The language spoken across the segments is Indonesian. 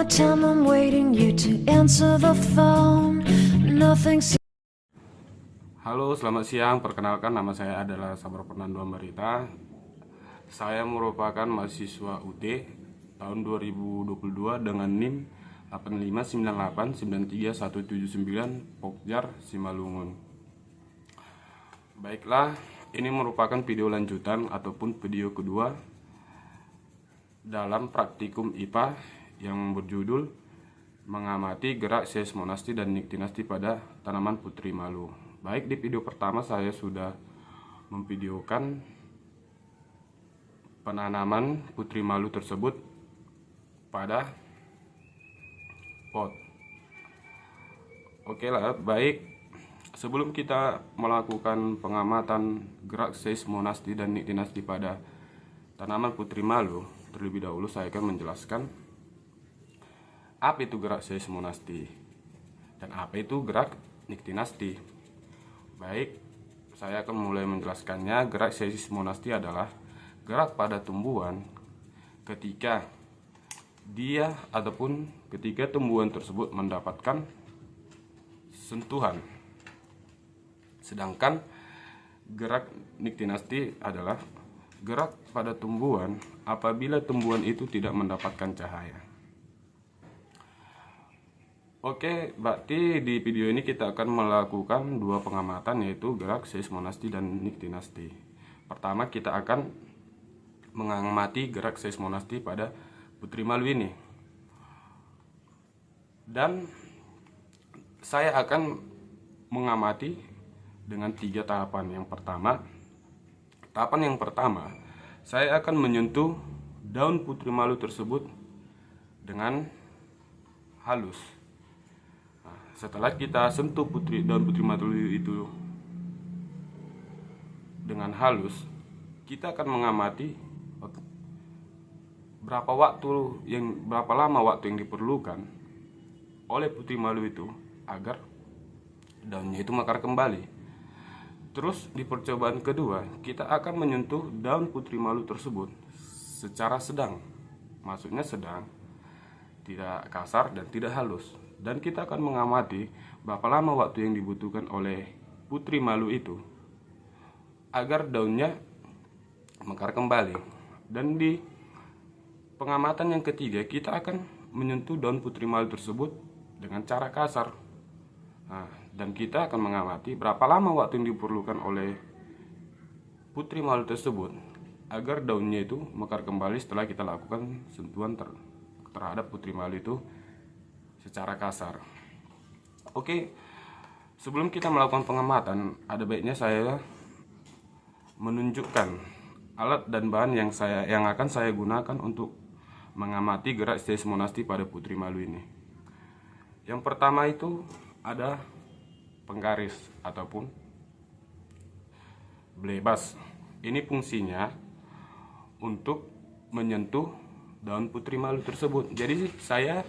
the time I'm waiting you to answer the phone. Nothing. Halo, selamat siang. Perkenalkan, nama saya adalah Sabar Fernando Ambarita. Saya merupakan mahasiswa UT tahun 2022 dengan NIM 859893179 Pokjar, Simalungun. Baiklah, ini merupakan video lanjutan ataupun video kedua dalam praktikum IPA yang berjudul mengamati gerak seismonasti dan niktinasti pada tanaman putri malu. Baik, di video pertama saya sudah memvideokan penanaman putri malu tersebut pada pot. Oke lah, baik. Sebelum kita melakukan pengamatan gerak seismonasti dan niktinasti pada tanaman putri malu, terlebih dahulu saya akan menjelaskan apa itu gerak seismonasti dan apa itu gerak niktinasti. Baik, saya akan mulai menjelaskannya. Gerak seismonasti adalah gerak pada tumbuhan ketika dia ataupun ketika tumbuhan tersebut mendapatkan sentuhan. Sedangkan gerak niktinasti adalah gerak pada tumbuhan apabila tumbuhan itu tidak mendapatkan cahaya. Oke, berarti di video ini kita akan melakukan dua pengamatan, yaitu gerak seismonasti dan niktinasti. Pertama, kita akan mengamati gerak seismonasti pada putri malu ini. Dan saya akan mengamati dengan tiga tahapan. Tahapan yang pertama, saya akan menyentuh daun putri malu tersebut dengan halus. Nah, setelah kita sentuh daun putri malu itu dengan halus, kita akan mengamati berapa lama waktu yang diperlukan oleh putri malu itu agar daunnya itu mekar kembali. Terus di percobaan kedua, kita akan menyentuh daun putri malu tersebut secara sedang. Maksudnya sedang, tidak kasar dan tidak halus. Dan kita akan mengamati berapa lama waktu yang dibutuhkan oleh putri malu itu agar daunnya mekar kembali. Dan di pengamatan yang ketiga, kita akan menyentuh daun putri malu tersebut dengan cara kasar. Nah, dan kita akan mengamati berapa lama waktu yang diperlukan oleh putri malu tersebut agar daunnya itu mekar kembali setelah kita lakukan sentuhan terhadap putri malu itu secara kasar. Oke, sebelum kita melakukan pengamatan, ada baiknya saya menunjukkan alat dan bahan yang akan saya gunakan untuk mengamati gerak seismonasti pada putri malu ini. Yang pertama itu ada penggaris ataupun blebas. Ini fungsinya untuk menyentuh daun putri malu tersebut. Jadi saya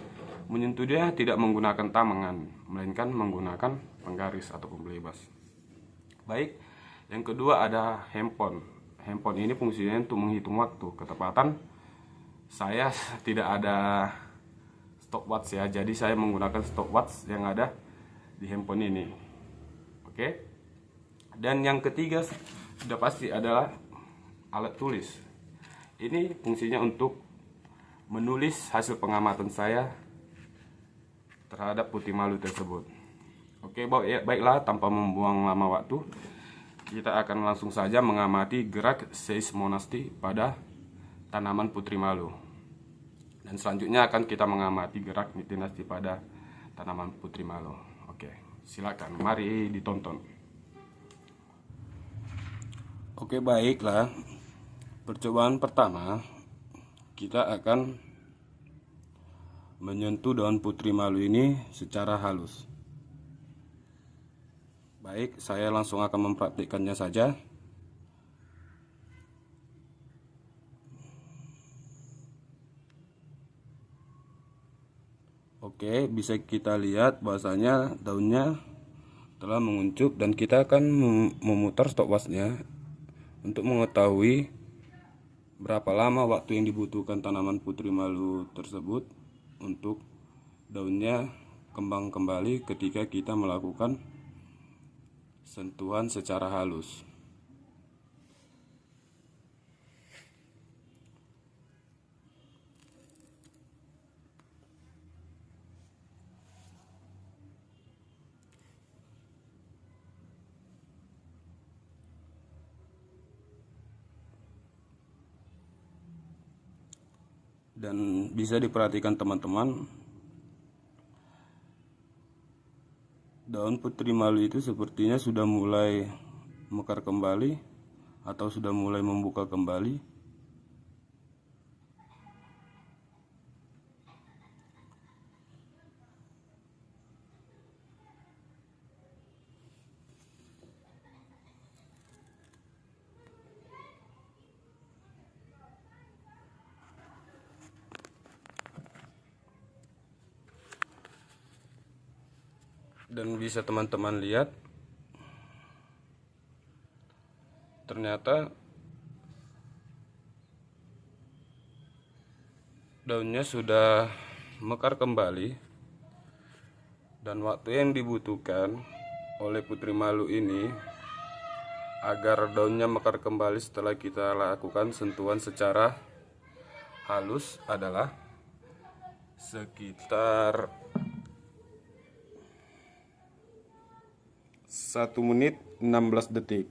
menyentuh dia tidak menggunakan tangan, melainkan menggunakan penggaris ataupun blebas. Baik, yang kedua ada handphone. Handphone ini fungsinya untuk menghitung waktu. Ketepatan saya tidak ada stopwatch ya, jadi saya menggunakan stopwatch yang ada di handphone ini. Oke. Dan yang ketiga sudah pasti adalah alat tulis. Ini fungsinya untuk menulis hasil pengamatan saya terhadap putri malu tersebut. Oke, baiklah, tanpa membuang lama waktu, kita akan langsung saja mengamati gerak seismonasti pada tanaman putri malu. Dan selanjutnya akan kita mengamati gerak niktinasti pada tanaman putri malu. Oke, silakan, mari ditonton. Oke, baiklah. Percobaan pertama, kita akan menyentuh daun putri malu ini secara halus. Baik, saya langsung akan mempraktikkannya saja. Oke, bisa kita lihat bahwasanya daunnya telah menguncup dan kita akan memutar stopwatchnya untuk mengetahui berapa lama waktu yang dibutuhkan tanaman putri malu tersebut untuk daunnya kembang kembali ketika kita melakukan sentuhan secara halus. Dan bisa diperhatikan teman-teman, daun putri malu itu sepertinya sudah mulai mekar kembali atau sudah mulai membuka kembali. Dan bisa teman-teman lihat, ternyata daunnya sudah mekar kembali, dan waktu yang dibutuhkan oleh putri malu ini agar daunnya mekar kembali setelah kita lakukan sentuhan secara halus adalah sekitar 1 menit 16 detik.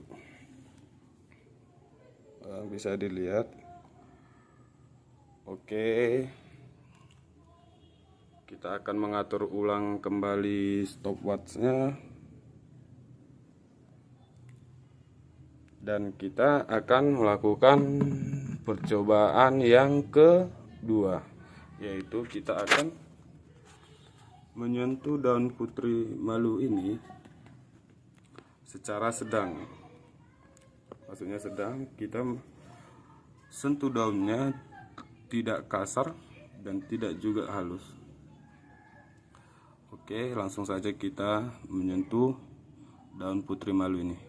Bisa dilihat. Oke, kita akan mengatur ulang kembali stopwatchnya, dan kita akan melakukan percobaan yang kedua, yaitu kita akan menyentuh daun putri malu ini secara sedang. Maksudnya sedang, kita sentuh daunnya tidak kasar dan tidak juga halus. Oke, langsung saja kita menyentuh daun putri malu ini.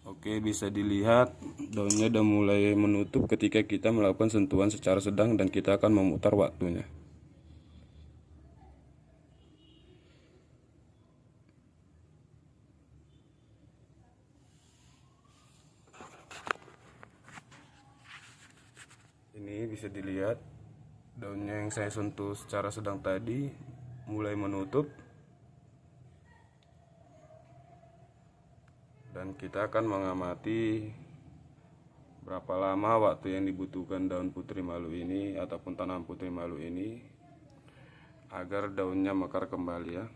Oke, bisa dilihat daunnya udah mulai menutup ketika kita melakukan sentuhan secara sedang, dan kita akan memutar waktunya. Ini bisa dilihat daunnya yang saya sentuh secara sedang tadi mulai menutup, dan kita akan mengamati berapa lama waktu yang dibutuhkan daun putri malu ini ataupun tanaman putri malu ini agar daunnya mekar kembali ya.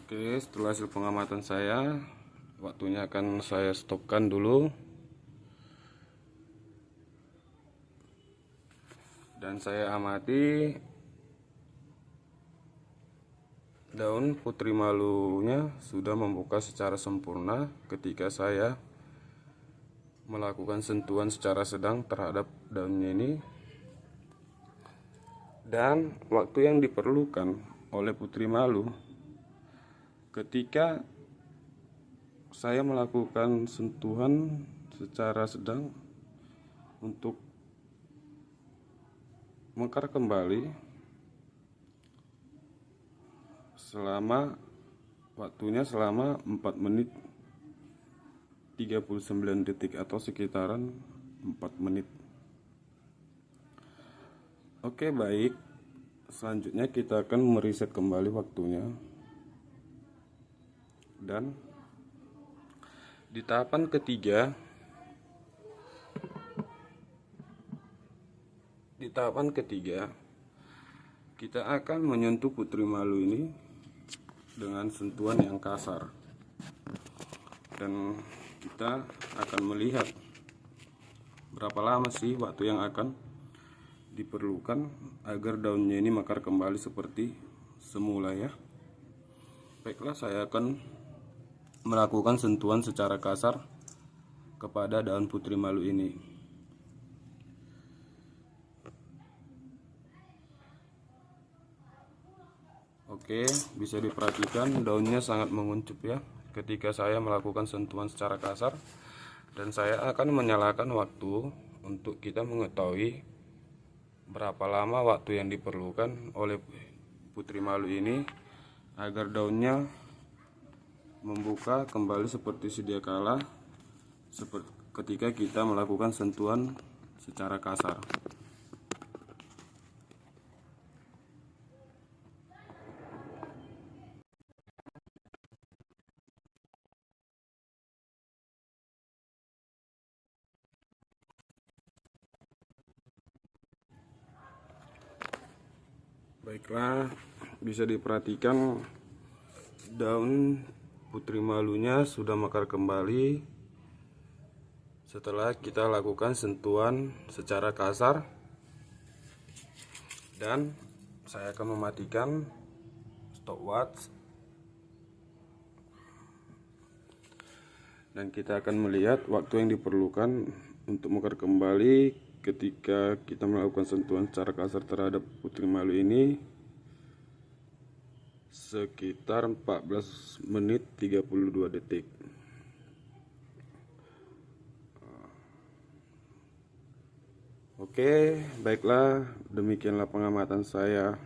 Oke, setelah hasil pengamatan saya, waktunya akan saya stopkan dulu. Dan saya amati daun putri malunya sudah membuka secara sempurna ketika saya melakukan sentuhan secara sedang terhadap daunnya ini. Dan waktu yang diperlukan oleh putri malu ketika saya melakukan sentuhan secara sedang untuk mekar kembali waktunya selama 4 menit 39 detik atau sekitaran 4 menit. Oke, baik. Selanjutnya kita akan mereset kembali waktunya. Dan di tahapan ketiga kita akan menyentuh putri malu ini dengan sentuhan yang kasar, dan kita akan melihat berapa lama sih waktu yang akan diperlukan agar daunnya ini mekar kembali seperti semula ya. Baiklah, saya akan melakukan sentuhan secara kasar kepada daun putri malu ini. Oke, bisa diperhatikan daunnya sangat menguncup ya ketika saya melakukan sentuhan secara kasar. Dan saya akan menyalakan waktu untuk kita mengetahui berapa lama waktu yang diperlukan oleh putri malu ini agar daunnya membuka kembali seperti sedia kala ketika kita melakukan sentuhan secara kasar. Baiklah, bisa diperhatikan daun putri malunya sudah mekar kembali setelah kita lakukan sentuhan secara kasar. Dan saya akan mematikan stopwatch dan kita akan melihat waktu yang diperlukan untuk mekar kembali ketika kita melakukan sentuhan secara kasar terhadap putri malu ini sekitar 14 menit 32 detik. Oke, baiklah, demikianlah pengamatan saya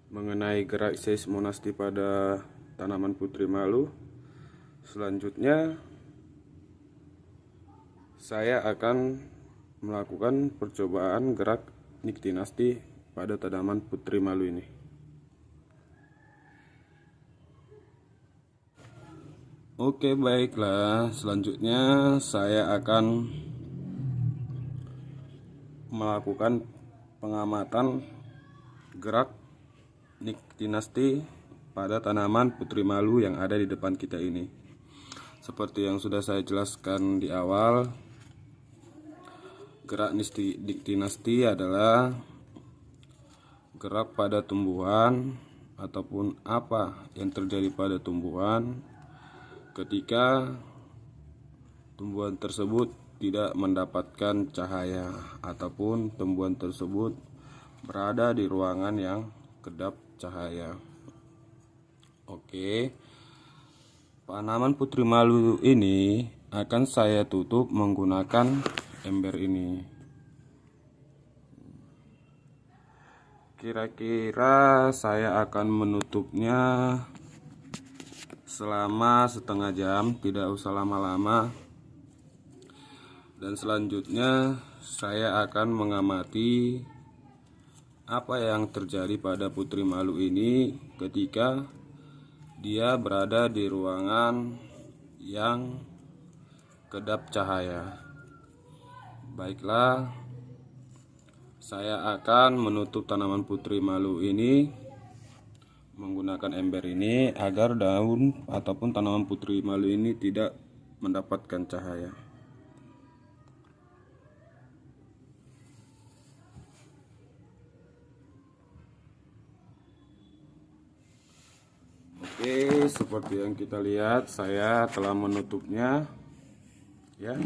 mengenai gerak seismonasti pada tanaman putri malu. Selanjutnya saya akan melakukan percobaan gerak niktinasti pada tanaman putri malu ini. Oke, baiklah, selanjutnya saya akan melakukan pengamatan gerak niktinasti pada tanaman putri malu yang ada di depan kita ini. Seperti yang sudah saya jelaskan di awal, gerak niktinasti adalah gerak pada tumbuhan ataupun apa yang terjadi pada tumbuhan ketika tumbuhan tersebut tidak mendapatkan cahaya ataupun tumbuhan tersebut berada di ruangan yang kedap cahaya. Oke, tanaman putri malu ini akan saya tutup menggunakan ember ini. Kira-kira saya akan menutupnya selama setengah jam, tidak usah lama-lama. Dan selanjutnya saya akan mengamati apa yang terjadi pada putri malu ini ketika dia berada di ruangan yang kedap cahaya. Baiklah, saya akan menutup tanaman putri malu ini menggunakan ember ini agar daun ataupun tanaman putri malu ini tidak mendapatkan cahaya. Oke, seperti yang kita lihat, saya telah menutupnya ya.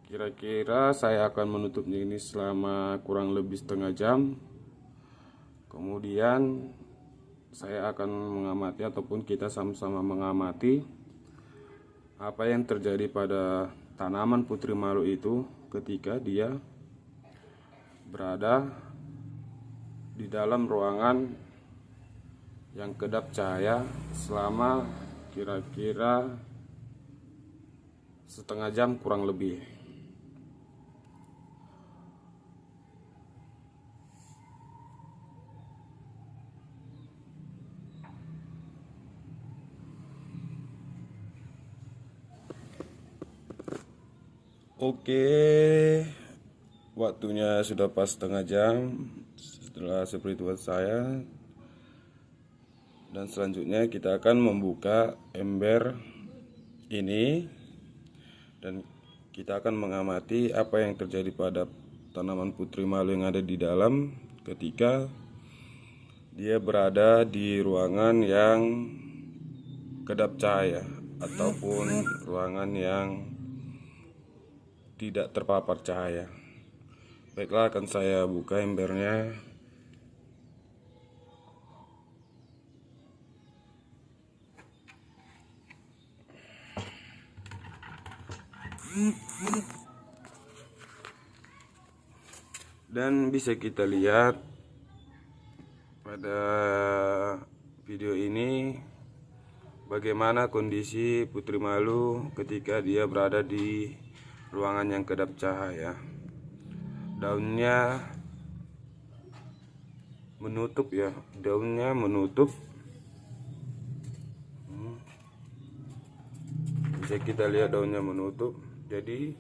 Kira-kira saya akan menutupnya ini selama kurang lebih setengah jam. Kemudian saya akan mengamati ataupun kita sama-sama mengamati apa yang terjadi pada tanaman putri malu itu ketika dia berada di dalam ruangan yang kedap cahaya selama kira-kira setengah jam kurang lebih. Oke, waktunya sudah pas setengah jam setelah seperti saya. Dan selanjutnya kita akan membuka ember ini dan kita akan mengamati apa yang terjadi pada tanaman putri malu yang ada di dalam ketika dia berada di ruangan yang kedap cahaya ataupun ruangan yang tidak terpapar cahaya. Baiklah, akan saya buka embernya. Dan bisa kita lihat pada video ini bagaimana kondisi Putri Malu ketika dia berada di ruangan yang kedap cahaya. Daunnya menutup ya, daunnya menutup. Bisa kita lihat daunnya menutup. Jadi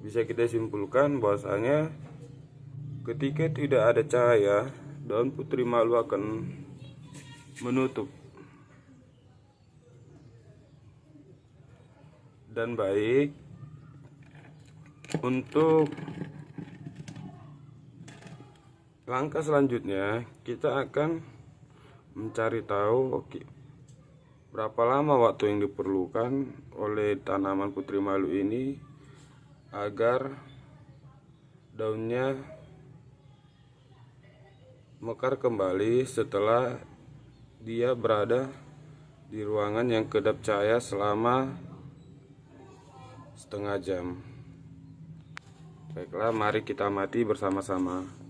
bisa kita simpulkan bahwasanya ketika tidak ada cahaya, daun Putri Malu akan menutup. Dan baik, untuk langkah selanjutnya kita akan mencari tahu berapa lama waktu yang diperlukan oleh tanaman Putri Malu ini agar daunnya mekar kembali setelah dia berada di ruangan yang kedap cahaya selama setengah jam. Baiklah, mari kita amati bersama-sama.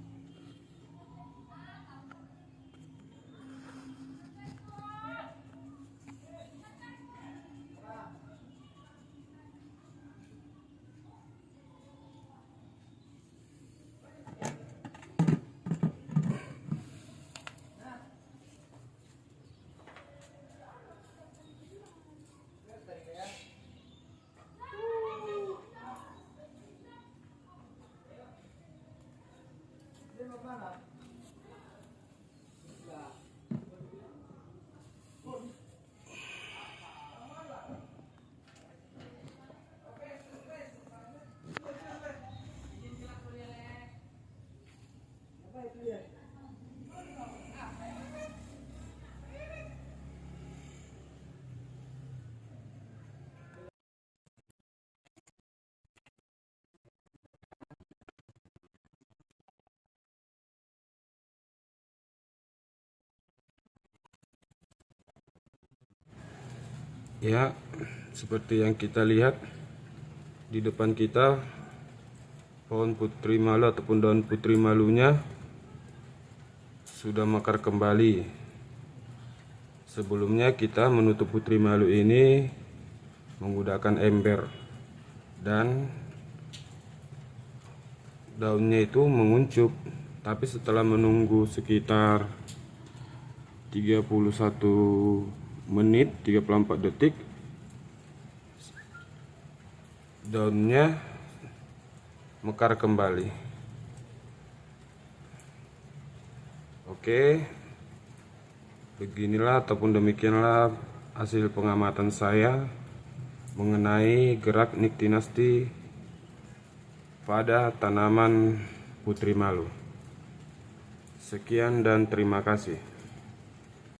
Ya, seperti yang kita lihat di depan kita, pohon Putri Malu ataupun daun Putri Malunya sudah mekar kembali. Sebelumnya kita menutup Putri Malu ini menggunakan ember, dan daunnya itu menguncup. Tapi setelah menunggu sekitar 31 menit 34 detik, daunnya mekar kembali. Oke, beginilah ataupun demikianlah hasil pengamatan saya mengenai gerak niktinasti pada tanaman Putri Malu. Sekian dan terima kasih.